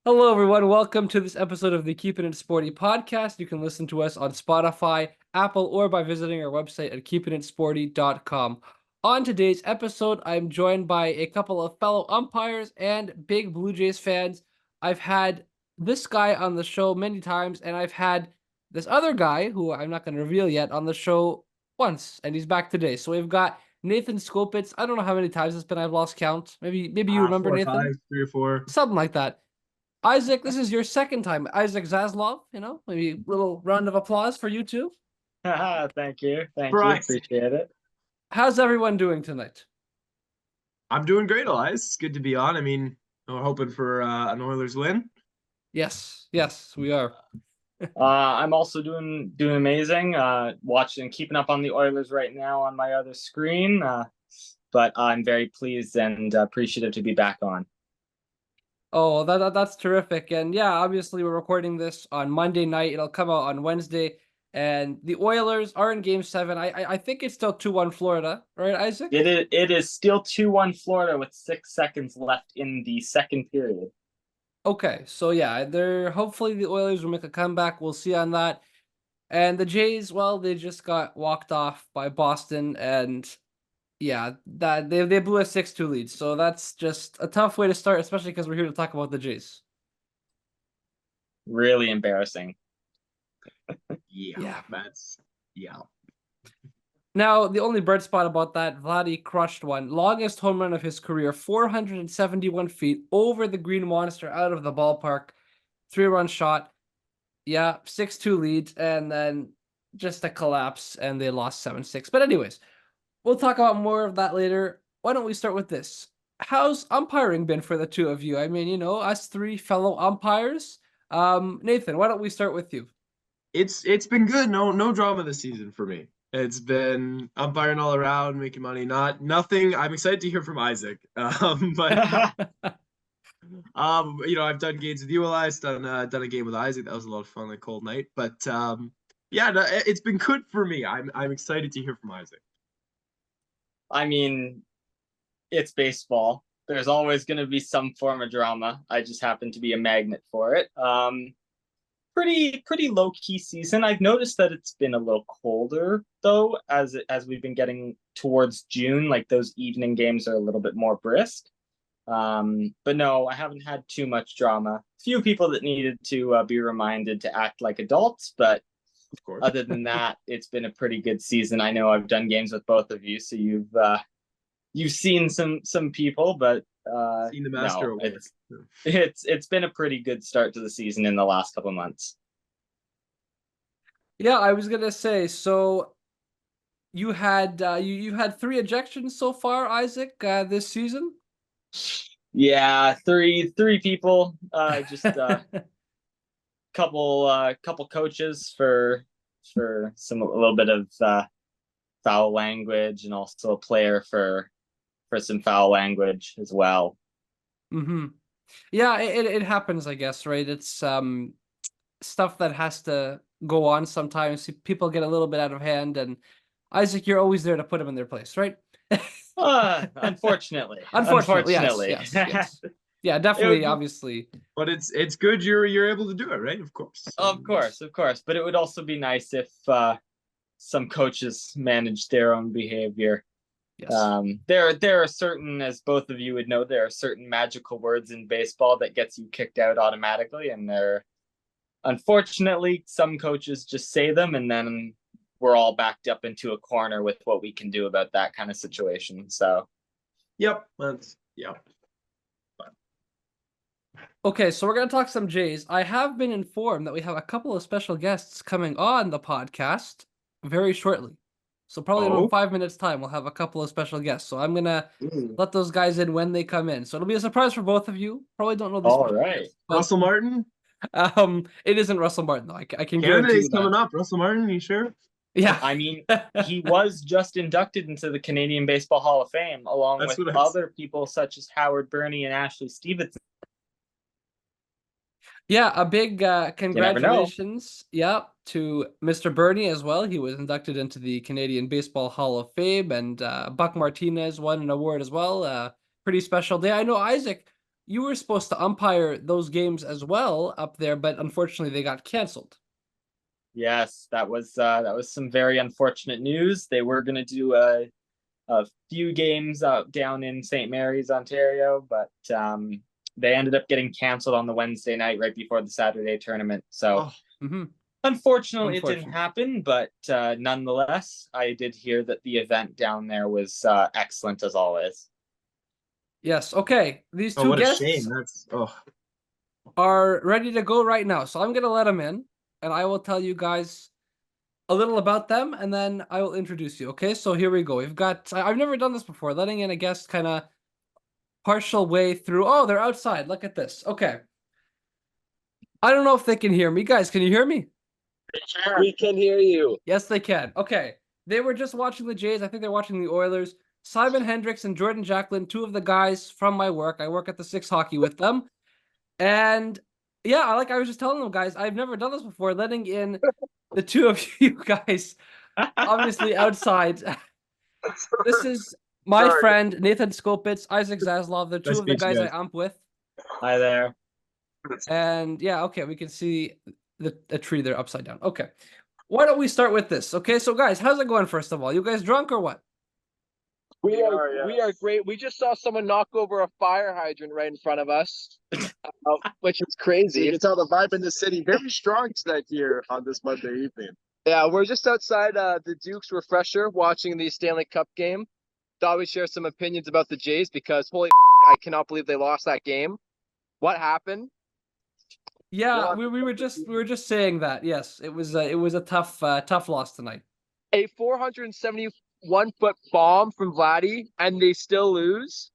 Hello, everyone. Welcome to this episode of the Keeping It Sporty podcast. You can listen to us on Spotify, Apple, or by visiting our website at keepingitsporty.com. On today's episode, I'm joined by a couple of fellow umpires and big Blue Jays fans. I've had this guy on the show many times, and I've had this other guy, who I'm not going to reveal yet, on the show once, and he's back today. So we've got Nathan Skopitz. I don't know how many times it's been. I've lost count. Maybe you remember, Four or Nathan? five, 3 or 4. Something like that. Isaac, this is your second time. Isaac Zazlov, maybe a little round of applause for you too. Thank you. Bryce. Appreciate it. How's everyone doing tonight? I'm doing great, Elias. It's good to be on. I mean, we're hoping for an Oilers win. Yes, we are. I'm also doing amazing. Keeping up on the Oilers right now on my other screen. But I'm very pleased and appreciative to be back on. Oh, that's terrific. And yeah, obviously we're recording this on Monday night. It'll come out on Wednesday. And the Oilers are in Game 7. I think it's still 2-1 Florida, right, Isaac? It is still 2-1 Florida with 6 seconds left in the second period. Okay, so yeah, hopefully the Oilers will make a comeback. We'll see on that. And the Jays, well, they just got walked off by Boston, and yeah, that they blew a 6-2 lead. So that's just a tough way to start, especially because we're here to talk about the Jays. Really embarrassing. Yeah. Now, the only bright spot about that, Vladdy crushed one. Longest home run of his career, 471 feet over the Green Monster out of the ballpark. 3-run shot. Yeah, 6-2 lead, and then just a collapse, and they lost 7-6. But anyways, we'll talk about more of that later. Why don't we start with this? How's umpiring been for the two of you? I mean, us three fellow umpires. Nathan, why don't we start with you? It's been good. No drama this season for me. It's been umpiring all around, making money. Nothing. I'm excited to hear from Isaac. But I've done games with you, Elias. Done a game with Isaac. That was a lot of fun, like cold night. But yeah, no, it's been good for me. I'm excited to hear from Isaac. I mean, it's baseball. There's always going to be some form of drama. I just happen to be a magnet for it. Pretty low key season. I've noticed that it's been a little colder though, as we've been getting towards June. Like those evening games are a little bit more brisk. But no, I haven't had too much drama. Few people that needed to be reminded to act like adults, but of course. Other than that, it's been a pretty good season. I know I've done games with both of you, so you've seen some people, but seen the master. No, it's been a pretty good start to the season in the last couple of months. Yeah, I was gonna say, so you had you had 3 ejections so far, Isaac, this season? Yeah, three people. Just couple coaches for a little bit of foul language, and also a player for some foul language as well. Mm-hmm. Yeah, it happens, I guess, right? It's stuff that has to go on sometimes. People get a little bit out of hand, and Isaac, you're always there to put them in their place, right? Unfortunately. Yes. Yeah, definitely, obviously. But it's good you're able to do it, right? Of course. Of course. But it would also be nice if some coaches manage their own behavior. Yes. There are certain, as both of you would know, there are certain magical words in baseball that gets you kicked out automatically, and unfortunately some coaches just say them, and then we're all backed up into a corner with what we can do about that kind of situation. So Yep. Okay, so we're going to talk some Jays. I have been informed that we have a couple of special guests coming on the podcast very shortly. So probably in 5 minutes' time, we'll have a couple of special guests. So I'm going to let those guys in when they come in. So it'll be a surprise for both of you. Probably don't know this. All right. Guests, Russell Martin? It isn't Russell Martin, though. I can guarantee Canada's you that. coming up. Russell Martin, you sure? Yeah. I mean, he was just inducted into the Canadian Baseball Hall of Fame, along with other people such as Howard Burney and Ashley Stevenson. Yeah, a big congratulations, to Mr. Burney as well. He was inducted into the Canadian Baseball Hall of Fame, and Buck Martinez won an award as well. Pretty special day. I know, Isaac, you were supposed to umpire those games as well up there, but unfortunately they got canceled. Yes, that was some very unfortunate news. They were going to do a few games down in St. Mary's, Ontario, but they ended up getting canceled on the Wednesday night right before the Saturday tournament. So unfortunately, it didn't happen, but nonetheless, I did hear that the event down there was excellent as always. Yes. Okay. These two what guests a shame. That's are ready to go right now. So I'm going to let them in, and I will tell you guys a little about them, and then I will introduce you. Okay, so here we go. We've got, I've never done this before, letting in a guest kind of partial way through. Oh, they're outside. Look at this. Okay. I don't know if they can hear me. Guys, can you hear me? We can hear you. Yes, they can. Okay. They were just watching the Jays. I think they're watching the Oilers. Simon Hendricks and Jordan Jacklin, two of the guys from my work. I work at the Six Hockey with them. And yeah, I was just telling them, guys, I've never done this before, letting in the two of you guys, obviously outside. This is my friend Nathan Skopitz, Isaac Zazlov. They're two of the guys I ump with. Hi there. And yeah, okay, we can see the tree there upside down. Okay, why don't we start with this? Okay, so guys, how's it going? First of all, you guys drunk or what? We are great. We just saw someone knock over a fire hydrant right in front of us, which is crazy. You can tell the vibe in the city very strong tonight here on this Monday evening. Yeah, we're just outside the Duke's Refresher watching the Stanley Cup game. Thought we'd share some opinions about the Jays because holy I cannot believe they lost that game. What happened? Yeah, we were just saying that. Yes, it was a tough loss tonight. A 471-foot bomb from Vladdy, and they still lose.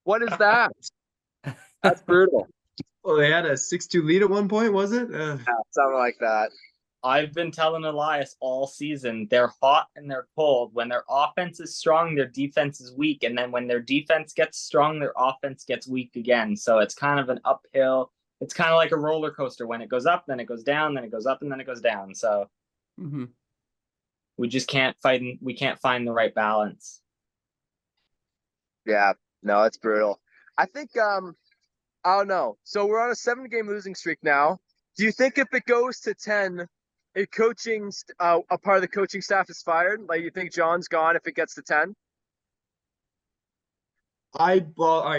What is that? That's brutal. Well, they had a 6-2 lead at one point, was it? Yeah, something like that. I've been telling Elias all season, they're hot and they're cold. When their offense is strong, their defense is weak. And then when their defense gets strong, their offense gets weak again. So it's kind of an uphill. It's kind of like a roller coaster. When it goes up, then it goes down, then it goes up, and then it goes down. So we just can't fight. We can't find the right balance. Yeah, no, it's brutal. I think, I don't know. So we're on a 7-game losing streak now. Do you think if it goes to 10, a part of the coaching staff is fired? Like, you think John's gone if it gets to 10? I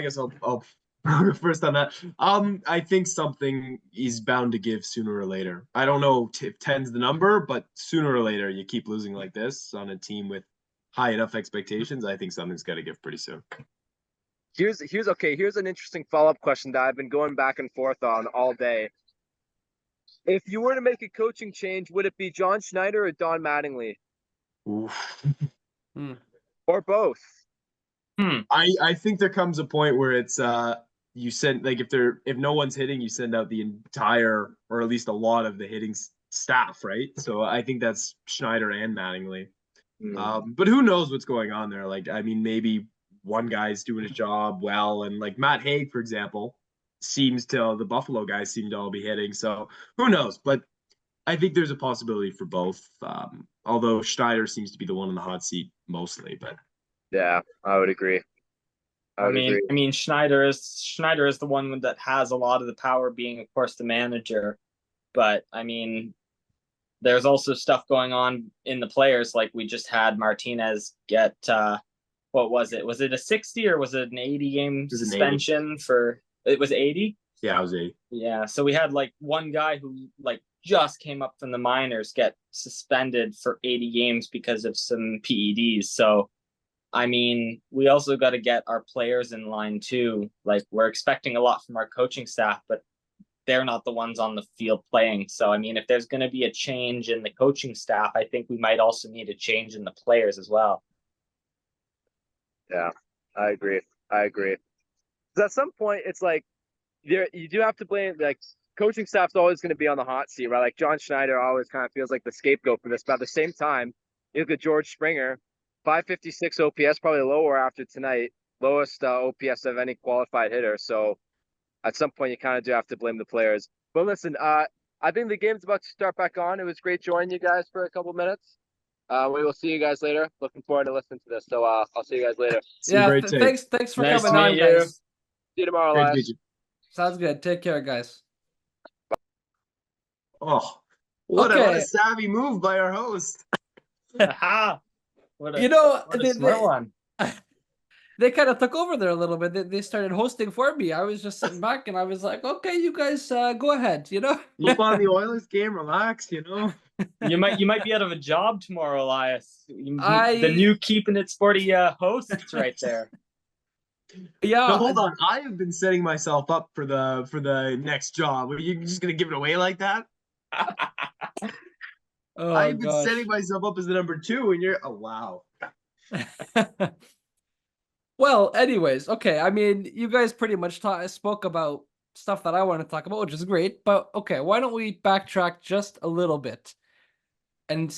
guess I'll go first on that. I think something is bound to give sooner or later. I don't know if 10's the number, but sooner or later, you keep losing like this on a team with high enough expectations. I think something's got to give pretty soon. Here's an interesting follow-up question that I've been going back and forth on all day. If you were to make a coaching change, would it be John Schneider or Don Mattingly? Oof. Or both? I think there comes a point where it's you send, like, if no one's hitting, you send out the entire, or at least a lot of the hitting staff, right? So I think that's Schneider and Mattingly. But who knows what's going on there? Like, I mean, maybe one guy's doing his job well, and like Matt Haig, for example, the Buffalo guys seem to all be hitting. So who knows? But I think there's a possibility for both. Although Schneider seems to be the one in the hot seat mostly, but yeah, I would agree. I mean, Schneider is the one that has a lot of the power, being, of course, the manager. But I mean, there's also stuff going on in the players. Like, we just had Martinez get what was it? Was it a 60 or was it an 80-game suspension for? It was 80? Yeah, it was 80. Yeah, so we had like one guy who like just came up from the minors get suspended for 80 games because of some PEDs. So, I mean, we also got to get our players in line too. Like, we're expecting a lot from our coaching staff, but they're not the ones on the field playing. So, I mean, if there's going to be a change in the coaching staff, I think we might also need a change in the players as well. Yeah, I agree. Because at some point, it's like you do have to blame, like, coaching staff's always going to be on the hot seat, right? Like, John Schneider always kind of feels like the scapegoat for this. But at the same time, you look at George Springer, 556 OPS, probably lower after tonight, lowest OPS of any qualified hitter. So at some point, you kind of do have to blame the players. But listen, I think the game's about to start back on. It was great joining you guys for a couple minutes. We will see you guys later. Looking forward to listening to this. So I'll see you guys later. Yeah, thanks for coming on, guys. See you tomorrow, Great to Elias. meet you. Sounds good. Take care, guys. Oh, what a Okay. savvy move by our host. Aha! What You know, a smart one. they kind of took over there a little bit. They started hosting for me. I was just sitting back and I was like, okay, you guys go ahead, you know? Keep on the Oilers game, relax, you know. You might be out of a job tomorrow, Elias. The I- new Keeping It Sporty hosts right there. Yeah. No, hold on. I have been setting myself up for the next job. Are you just gonna give it away like that? Oh, I've been gosh. setting myself up as the number 2, and you're wow. Well, anyways, okay. I mean, you guys pretty much spoke about stuff that I want to talk about, which is great. But okay, why don't we backtrack just a little bit and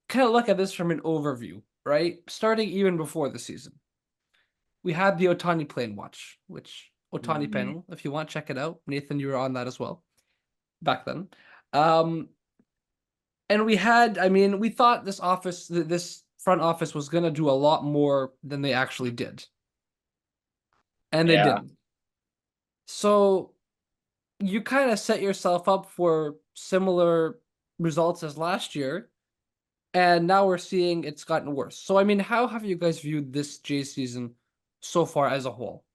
kind of look at this from an overview, right? Starting even before the season. We had the Ohtani Plane Watch, which Ohtani panel, if you want, check it out. Nathan, you were on that as well back then. And we had, I mean, we thought this front office was going to do a lot more than they actually did. And they Yeah. didn't. So you kind of set yourself up for similar results as last year. And now we're seeing it's gotten worse. So, I mean, how have you guys viewed this Jays season so far as a whole?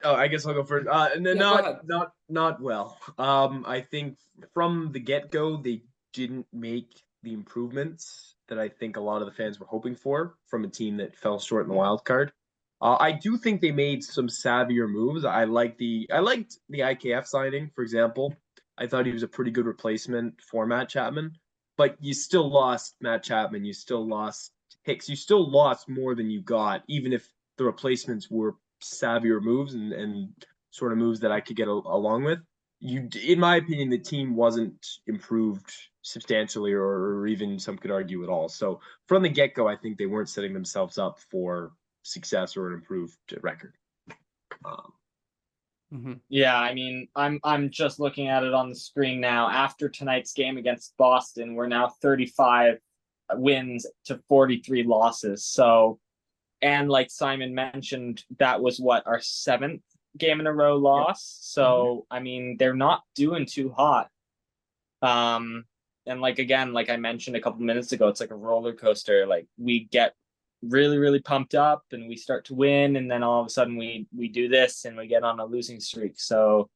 Oh, I guess I'll go first. And then Yeah, go ahead. not well. I think from the get-go they didn't make the improvements that I think a lot of the fans were hoping for from a team that fell short in the wild card. I do think they made some savvier moves. I liked the IKF signing, for example. I thought he was a pretty good replacement for Matt Chapman, but you still lost Matt Chapman. You still lost Hicks. You still lost more than you got, even if the replacements were savvier moves and sort of moves that I could get along with. In my opinion, the team wasn't improved substantially, or even some could argue at all. So from the get-go, I think they weren't setting themselves up for success or an improved record. Yeah, I mean, I'm just looking at it on the screen now. After tonight's game against Boston, we're now 35 wins to 43 losses. So, and like Simon mentioned, that was what, our 7th game in a row loss. So, I mean, they're not doing too hot. And like again, like I mentioned a couple minutes ago, it's like a roller coaster. Like we get really, really pumped up and we start to win, and then all of a sudden we do this and we get on a losing streak. So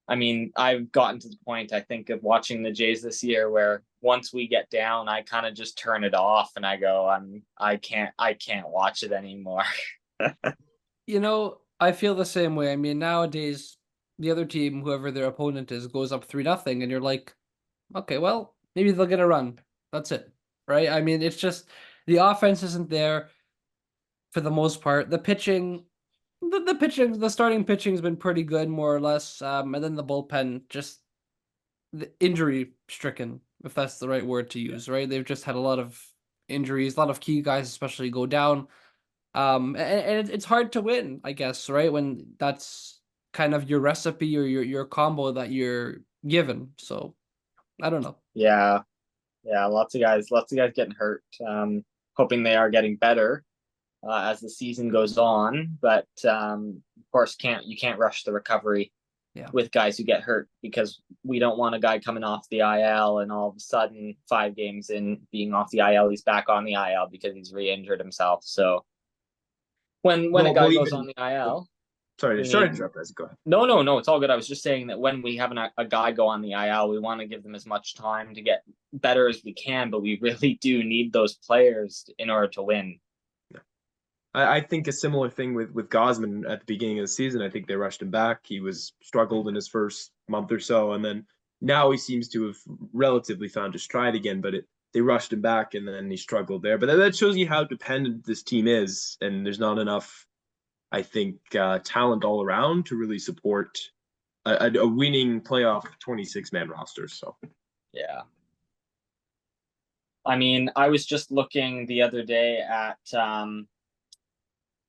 I mean, I've gotten to the point, I think, of watching the Jays this year where once we get down, I kind of just turn it off and I go, I can't watch it anymore. You know, I feel the same way. I mean, nowadays the other team, whoever their opponent is, goes up 3-0, and you're like, okay, well, maybe they'll get a run. That's it, right? I mean, it's just the offense isn't there for the most part. The pitching, the starting pitching has been pretty good, more or less. And then the bullpen, just the injury stricken, if that's the right word to use, right? They've just had a lot of injuries, a lot of key guys, especially, go down. And it's hard to win, I guess, right? When that's kind of your recipe or your combo that you're given. So I don't know. Yeah, lots of guys getting hurt. Hoping they are getting better as the season goes on, but of course you can't rush the recovery with guys who get hurt, because we don't want a guy coming off the IL and all of a sudden 5 games in being off the IL, he's back on the IL because he's re-injured himself. So when a guy goes on the IL, sorry to interrupt, guys. Go ahead. No, it's all good. I was just saying that when we have a guy go on the IL, we want to give them as much time to get better as we can, but we really do need those players in order to win. I think a similar thing with Gausman at the beginning of the season. I think they rushed him back. He was struggled in his first month or so, and then now he seems to have relatively found his stride again. But they rushed him back, and then he struggled there. But that shows you how dependent this team is, and there's not enough, I think, talent all around to really support a winning playoff 26-man roster. So, yeah. I mean, I was just looking the other day at,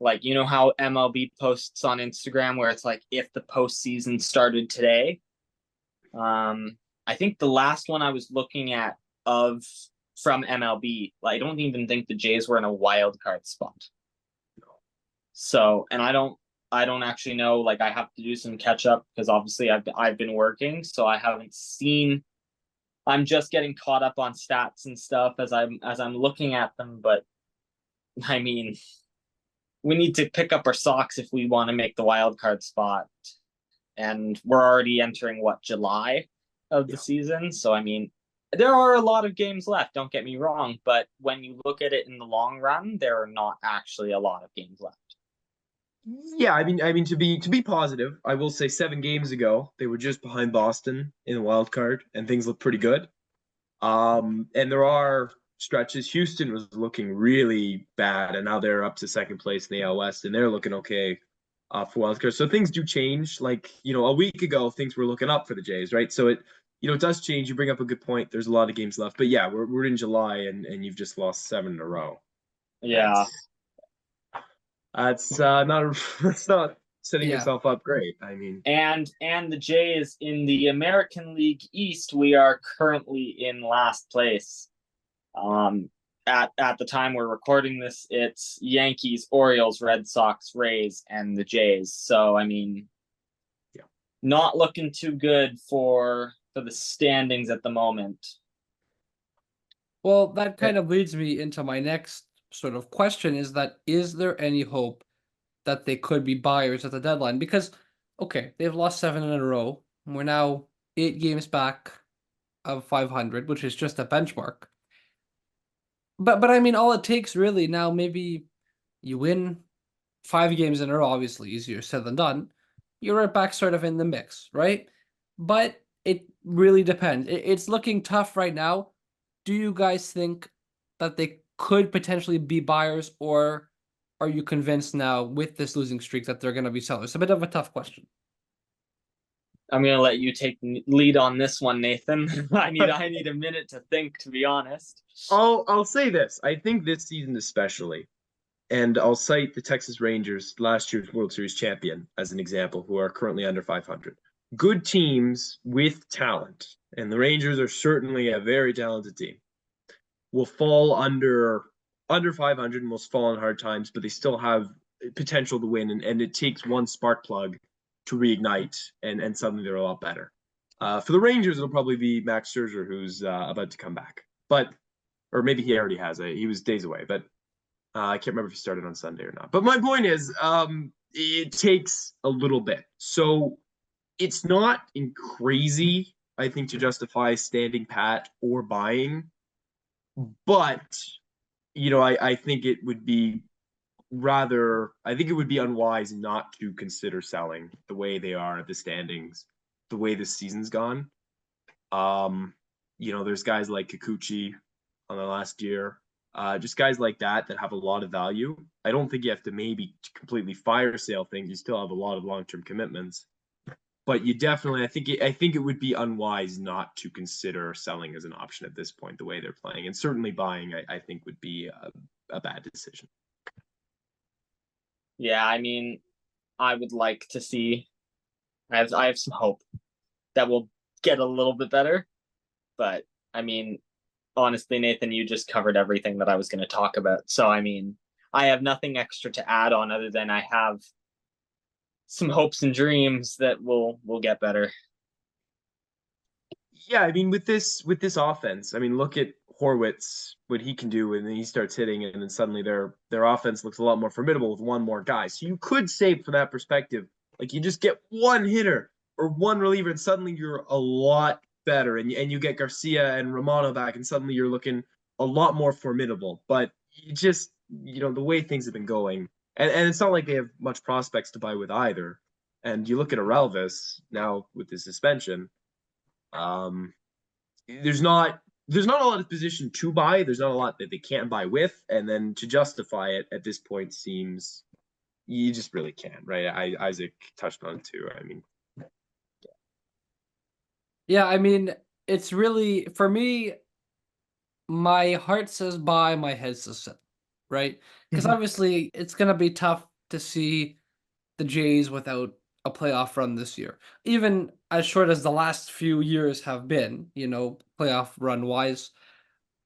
like, you know how MLB posts on Instagram where it's like, if the postseason started today? I think the last one I was looking at from MLB, I don't even think the Jays were in a wild card spot. So, and I don't actually know. Like, I have to do some catch up because obviously I've been working, so I haven't seen. I'm just getting caught up on stats and stuff as I'm looking at them. But I mean, we need to pick up our socks if we want to make the wild card spot, and we're already entering July of the season. So I mean, there are a lot of games left. Don't get me wrong, but when you look at it in the long run, there are not actually a lot of games left. Yeah, I mean to be positive, I will say 7 games ago they were just behind Boston in the wild card, and things look pretty good. And there are stretches. Houston was looking really bad, and now they're up to second place in the AL West, and they're looking okay for wild card. So things do change. Like, a week ago, things were looking up for the Jays, right? So it does change. You bring up a good point. There's a lot of games left, but yeah, we're in July, and you've just lost 7 in a row. Yeah. That's not that's not setting Yeah. yourself up great. I mean, And the Jays in the American League East, we are currently in last place. At the time we're recording this, it's Yankees, Orioles, Red Sox, Rays, and the Jays. So I mean, yeah, not looking too good for the standings at the moment. Well, that kind of leads me into my next sort of question, is there any hope that they could be buyers at the deadline? Because, okay, they've lost 7 in a row. We're now 8 games back of 500, which is just a benchmark. But I mean, all it takes really now, maybe you win 5 games in a row, obviously easier said than done. You're right back sort of in the mix, right? But it really depends. It's looking tough right now. Do you guys think that they could potentially be buyers, or are you convinced now with this losing streak that they're going to be sellers? It's a bit of a tough question. I'm gonna let you take lead on this one, Nathan. I need a minute to think, to be honest. I'll say this. I think this season especially, and I'll cite the Texas Rangers, last year's World Series champion, as an example, who are currently under 500. Good teams with talent, and the Rangers are certainly a very talented team, will fall under 500 and will fall on hard times, but they still have potential to win, and it takes one spark plug to reignite, and suddenly they're a lot better. For the Rangers, it'll probably be Max Scherzer, who's about to come back, or maybe he already has. He was days away, but I can't remember if he started on Sunday or not. But my point is, it takes a little bit. So it's not crazy, I think, to justify standing pat or buying. But, I think it would be unwise not to consider selling the way they are at the standings, the way this season's gone. There's guys like Kikuchi on the last year, just guys like that have a lot of value. I don't think you have to maybe completely fire sale things. You still have a lot of long-term commitments, but you definitely, I think it would be unwise not to consider selling as an option at this point, the way they're playing, and certainly buying, I think would be a bad decision. Yeah, I mean, I would like to see. I have some hope that we'll get a little bit better, but I mean, honestly, Nathan, you just covered everything that I was going to talk about. So I mean, I have nothing extra to add on other than I have some hopes and dreams that we'll get better. Yeah, I mean, with this offense, I mean, look at Horwitz, what he can do, and then he starts hitting, and then suddenly their offense looks a lot more formidable with one more guy. So you could say, from that perspective, like, you just get one hitter or one reliever, and suddenly you're a lot better, and you get Garcia and Romano back, and suddenly you're looking a lot more formidable. But you just, the way things have been going, and it's not like they have much prospects to buy with either. And you look at Arelvis now with the suspension. There's not a lot of position to buy. There's not a lot that they can't buy with, and then to justify it at this point seems, you just really can't, right? Isaac touched on it too. I mean, Yeah, I mean, it's really, for me, my heart says buy, my head says sell, right? Because obviously it's going to be tough to see the Jays without a playoff run this year. Even as short as the last few years have been, playoff run wise,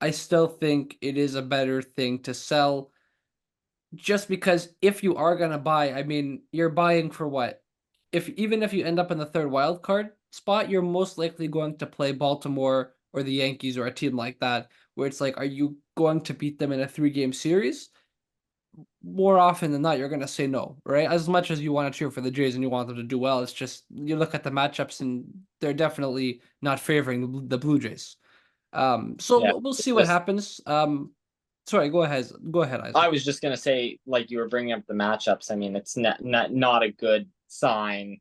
I still think it is a better thing to sell just because if you are gonna buy, I mean, you're buying for what? Even if you end up in the third wild card spot, you're most likely going to play Baltimore or the Yankees or a team like that, where it's like, are you going to beat them in a 3-game series? More often than not, you're going to say no, right? As much as you want to cheer for the Jays and you want them to do well, it's just you look at the matchups and they're definitely not favoring the Blue Jays. So Yeah, we'll it's see what just happens. Sorry, go ahead. Go ahead, Isaac. I was just gonna say, like you were bringing up the matchups. I mean, it's not a good sign,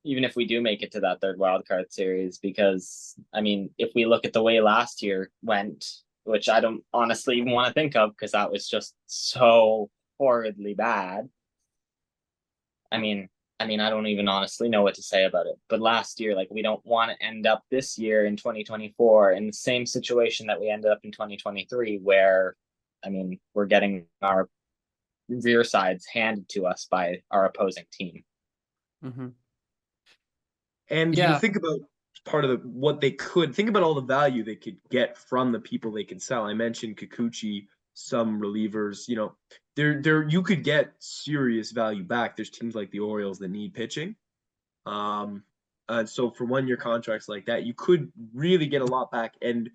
even if we do make it to that third wild card series, because I mean, if we look at the way last year went, which I don't honestly even want to think of because that was just so horridly bad. I mean, I don't even honestly know what to say about it. But last year, like, we don't want to end up this year in 2024 in the same situation that we ended up in 2023, where, I mean, we're getting our rear sides handed to us by our opposing team. Mm-hmm. And you Yeah. think about part of what they could think about all the value they could get from the people they can sell. I mentioned Kikuchi, some relievers. There you could get serious value back. There's teams like the Orioles that need pitching. So for 1-year contracts like that, you could really get a lot back. And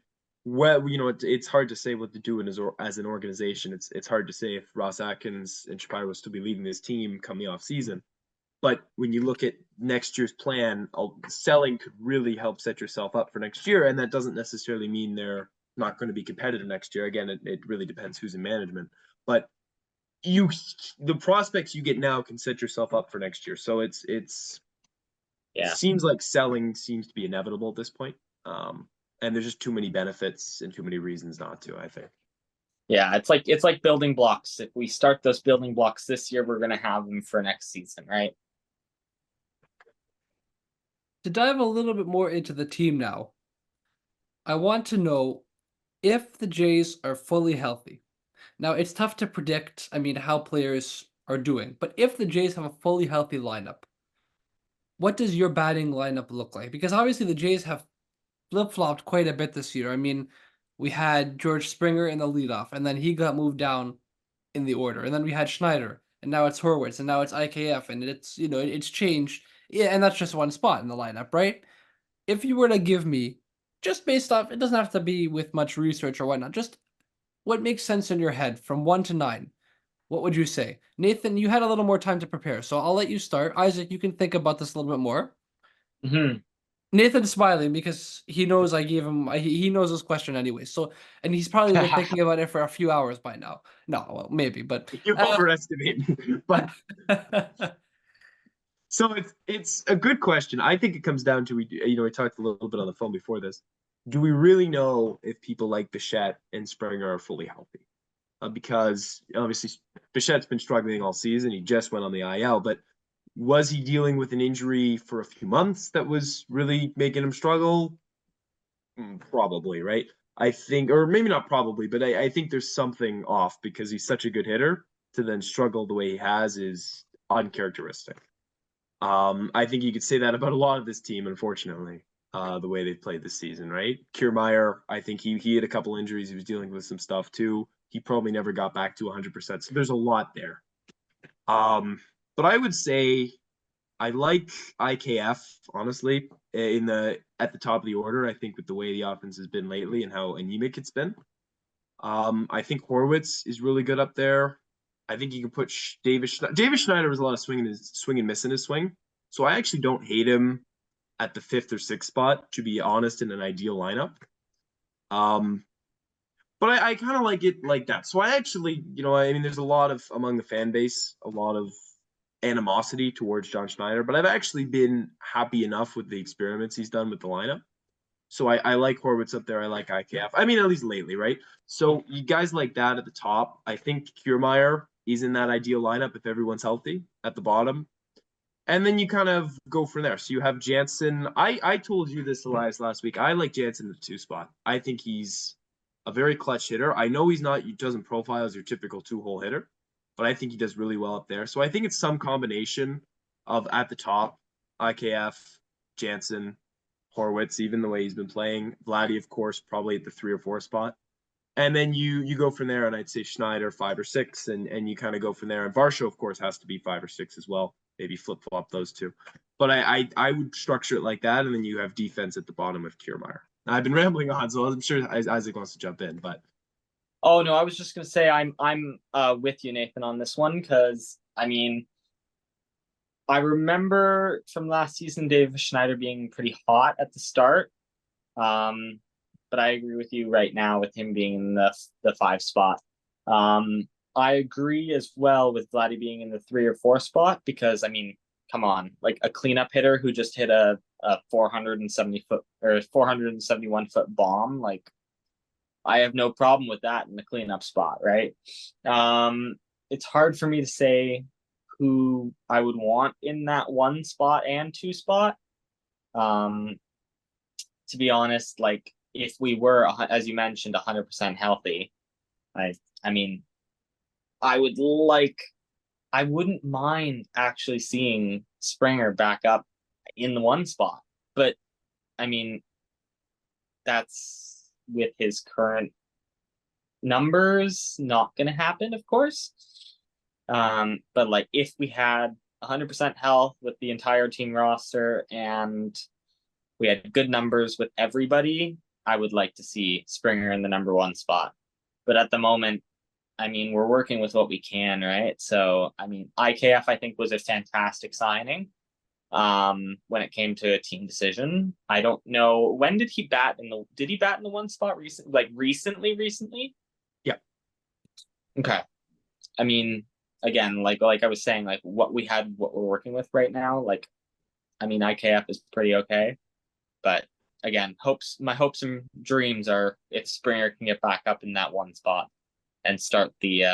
it's hard to say what to do as an organization. It's hard to say if Ross Atkins and Shapiro will still be leading this team come the off season. But when you look at next year's plan, selling could really help set yourself up for next year. And that doesn't necessarily mean they're not going to be competitive next year. Again, it really depends who's in management. But the prospects you get now can set yourself up for next year. So it seems like selling seems to be inevitable at this point. And there's just too many benefits and too many reasons not to, I think. Yeah, it's like building blocks. If we start those building blocks this year, we're going to have them for next season, right? To dive a little bit more into the team now, I want to know if the Jays are fully healthy. Now, it's tough to predict, I mean, how players are doing, but if the Jays have a fully healthy lineup, what does your batting lineup look like? Because obviously the Jays have flip-flopped quite a bit this year. I mean, we had George Springer in the leadoff, and then he got moved down in the order. And then we had Schneider, and now it's Horwitz, and now it's IKF, and it's changed. Yeah, and that's just one spot in the lineup, right? If you were to give me, just based off, it doesn't have to be with much research or whatnot, just what makes sense in your head from 1 to 9, what would you say? Nathan, you had a little more time to prepare, so I'll let you start. Isaac, you can think about this a little bit more. Mm-hmm. Nathan's smiling because he knows I gave him. He knows this question anyway. So, and he's probably been thinking about it for a few hours by now. No, well, maybe, but You overestimate me. But so it's a good question. I think it comes down to we talked a little bit on the phone before this. Do we really know if people like Bichette and Springer are fully healthy? Because obviously Bichette's been struggling all season. He just went on the IL, but was he dealing with an injury for a few months that was really making him struggle? Probably, right? I think, or maybe not probably, but I think there's something off because he's such a good hitter to then struggle the way he has is uncharacteristic. I think you could say that about a lot of this team, unfortunately, the way they've played this season, right? Kiermaier, I think he had a couple injuries. He was dealing with some stuff too. He probably never got back to 100%. So there's a lot there. But I would say I like IKF, honestly, at the top of the order. I think with the way the offense has been lately and how anemic it's been. I think Horwitz is really good up there. I think you can put David Schneider has a lot of swing and miss in his swing. So I actually don't hate him at the 5th or 6th spot, to be honest, in an ideal lineup. But I kind of like it like that. So I actually, I mean, there's a lot of, among the fan base, a lot of animosity towards John Schneider, but I've actually been happy enough with the experiments he's done with the lineup. So I like Horwitz up there. I like IKF. I mean, at least lately, right? So you guys like that at the top. I think Kiermaier is in that ideal lineup if everyone's healthy at the bottom. And then you kind of go from there. So you have Jansen. I told you this, Elias, last week. I like Jansen in the 2 spot. I think he's a very clutch hitter. I know he doesn't profile as your typical 2-hole hitter, but I think he does really well up there. So I think it's some combination of at the top, IKF, Jansen, Horwitz, even the way he's been playing. Vladdy, of course, probably at the 3 or 4 spot. And then you go from there, and I'd say Schneider 5 or 6, and you kind of go from there. And Varsho, of course, has to be 5 or 6 as well. Maybe flip flop those two. But I would structure it like that, and then you have defense at the bottom of Kiermaier. I've been rambling on, so I'm sure Isaac wants to jump in, but Oh no, I was just gonna say I'm with you, Nathan, on this one, because I mean, I remember from last season Dave Schneider being pretty hot at the start. But I agree with you right now with him being in the 5 spot. I agree as well with Vladdy being in the 3 or 4 spot, because I mean, come on, like a cleanup hitter who just hit a 470 foot or 471 foot bomb, like I have no problem with that in the cleanup spot, right? It's hard for me to say who I would want in that 1 spot and 2 spot. To be honest, like if we were, as you mentioned, 100% healthy, I mean, I wouldn't mind actually seeing Springer back up in the 1 spot, but I mean, that's with his current numbers not going to happen, of course. But like if we had 100% health with the entire team roster and we had good numbers with everybody, I would like to see Springer in the number 1 spot. But at the moment, I mean, we're working with what we can, right? So, I mean, IKF, I think, was a fantastic signing when it came to a team decision. I don't know. When did he bat did he bat in the 1 spot recently? Yeah. Okay. I mean, again, like I was saying, like what we're working with right now, like, I mean, IKF is pretty okay. But again, my hopes and dreams are if Springer can get back up in that 1 spot and start the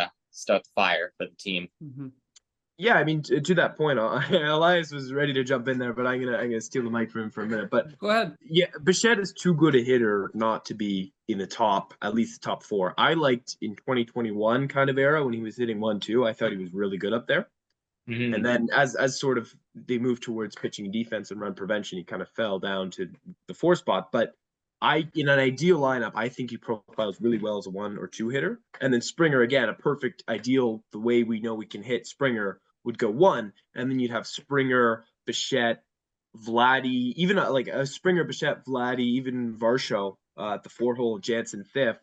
fire for the team. Mm-hmm. Yeah, I mean, to that point, Elias was ready to jump in there, but I'm gonna steal the mic from him for a minute. But Go ahead. Yeah, Bichette is too good a hitter not to be in the top, at least the top 4. I liked in 2021 kind of era when he was hitting 1-2. I thought he was really good up there. Mm-hmm. And then as sort of they moved towards pitching and defense and run prevention, he kind of fell down to the 4 spot. But in an ideal lineup, I think he profiles really well as a 1 or 2 hitter. And then Springer, again, a perfect ideal, the way we know we can hit Springer would go 1. And then you'd have Springer, Bichette, Vladdy, even like a Springer, Bichette, Vladdy, even Varsho at the 4 hole, Jansen 5th,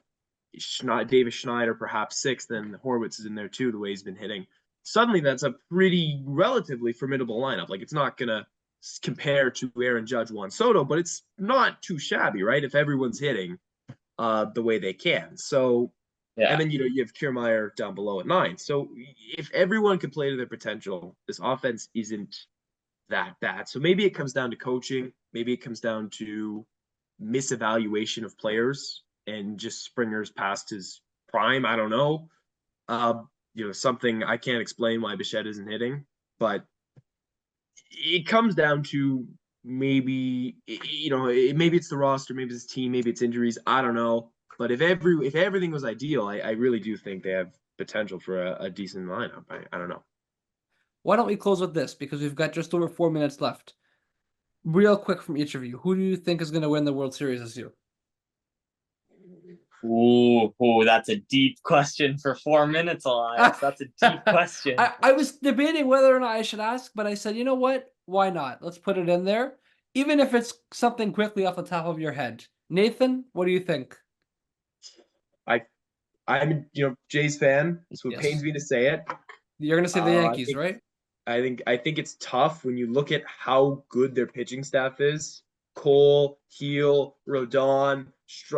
Davis Schneider perhaps 6th, then Horwitz is in there too, the way he's been hitting. Suddenly that's a pretty relatively formidable lineup. Like it's not going to compare to Aaron Judge, Juan Soto, but it's not too shabby, right? If everyone's hitting the way they can. So, yeah. And then, you have Kiermaier down below at 9. So if everyone could play to their potential, this offense isn't that bad. So maybe it comes down to coaching. Maybe it comes down to misevaluation of players and just Springer's past his prime. I don't know. Something I can't explain why Bichette isn't hitting, but it comes down to maybe it's the roster, maybe it's his team, maybe it's injuries. I don't know. But if everything was ideal, I really do think they have potential for a decent lineup. I don't know. Why don't we close with this? Because we've got just over 4 minutes left. Real quick from each of you. Who do you think is going to win the World Series this year? Ooh, that's a deep question for 4 minutes, Elias. That's a deep question. I was debating whether or not I should ask, but I said, you know what? Why not? Let's put it in there. Even if it's something quickly off the top of your head. Nathan, what do you think? I'm Jays fan, so it pains me to say it. You're gonna say the Yankees, right? I think it's tough when you look at how good their pitching staff is. Cole, Heel, Rodon,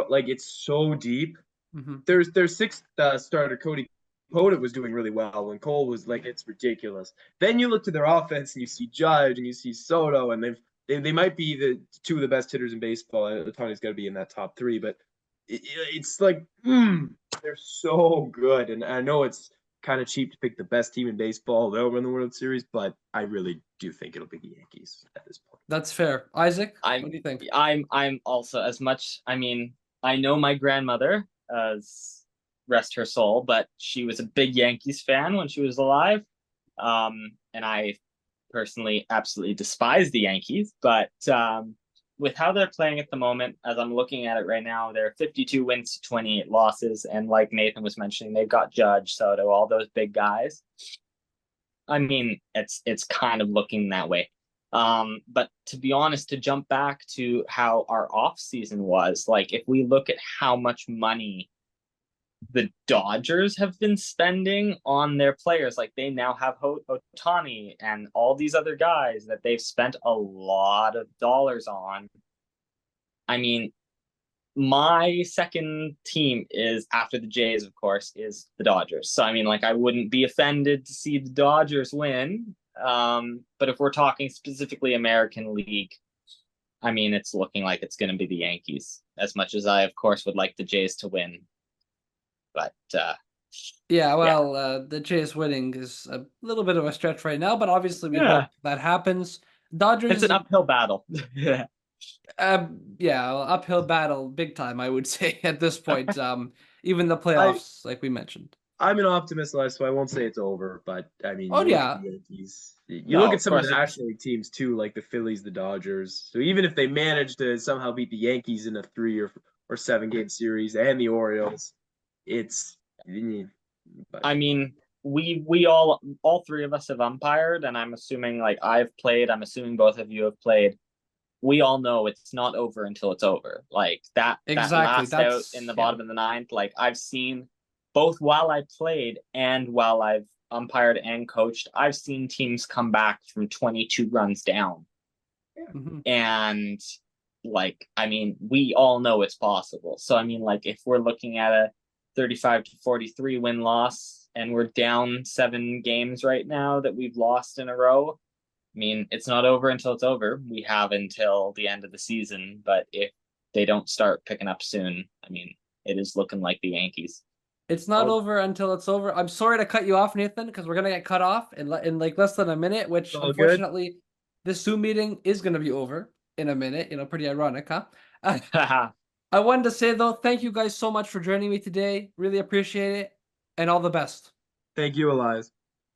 like it's so deep. Mm-hmm. Their 6th starter, Cody Pota, was doing really well when Cole was like, it's ridiculous. Then you look to their offense and you see Judge and you see Soto, and they might be the 2 of the best hitters in baseball. Ohtani's got to be in that top 3, but it's like they're so good. And I know it's kind of cheap to pick the best team in baseball. They'll win the World Series, but I really do think it'll be the Yankees at this point. That's fair. Isaac, what do you think? I'm also as much. I mean, I know my grandmother, rest her soul, but she was a big Yankees fan when she was alive. And I personally absolutely despise the Yankees, but with how they're playing at the moment, as I'm looking at it right now, they're 52 wins to 28 losses. And like Nathan was mentioning, they've got Judge, Soto, all those big guys. I mean, it's kind of looking that way. But to be honest, to jump back to how our off season was, like if we look at how much money the Dodgers have been spending on their players, like they now have Ohtani and all these other guys that they've spent a lot of dollars on. I mean, my second team is, after the Jays, of course, is the Dodgers. So I mean, like I wouldn't be offended to see the Dodgers win. But if we're talking specifically American League, I mean, it's looking like it's going to be the Yankees, as much as I, of course, would like the Jays to win. But the Jays winning is a little bit of a stretch right now, but obviously we hope that happens. Dodgers, it's an uphill battle. Uphill battle, big time, I would say at this point. Even the playoffs, like we mentioned. I'm an optimist, so I won't say it's over, but I mean, look at the Yankees. You look at some of the National League teams too, like the Phillies, the Dodgers. So even if they manage to somehow beat the Yankees in a 3 or 7 game series and the Orioles, I mean, we all three of us have umpired, and I'm assuming like I've played. I'm assuming both of you have played. We all know it's not over until it's over. Like that last out in the bottom of the ninth. Like I've seen both while I played and while I've umpired and coached. I've seen teams come back from 22 runs down, and like I mean, we all know it's possible. So I mean, like if we're looking at a 35-43 win-loss, and we're down 7 games right now that we've lost in a row. I mean, it's not over until it's over. We have until the end of the season, but if they don't start picking up soon, I mean, it is looking like the Yankees. It's not over until it's over. I'm sorry to cut you off, Nathan, because we're gonna get cut off in like less than a minute, which unfortunately this Zoom meeting is gonna be over in a minute. Pretty ironic, huh? I wanted to say, though, thank you guys so much for joining me today. Really appreciate it. And all the best. Thank you, Elias.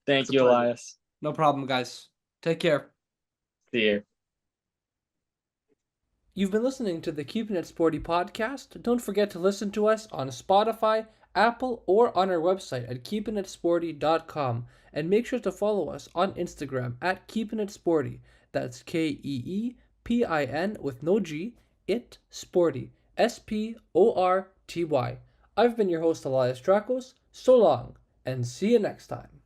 Thank you, Elias. No problem, guys. Take care. See you. You've been listening to the Keeping It Sporty podcast. Don't forget to listen to us on Spotify, Apple, or on our website at keepingitsporty.com. And make sure to follow us on Instagram at keepingitsporty. That's KEEPIN with no G, it sporty. SPORTY. I've been your host, Elias Drakos. So long, and see you next time.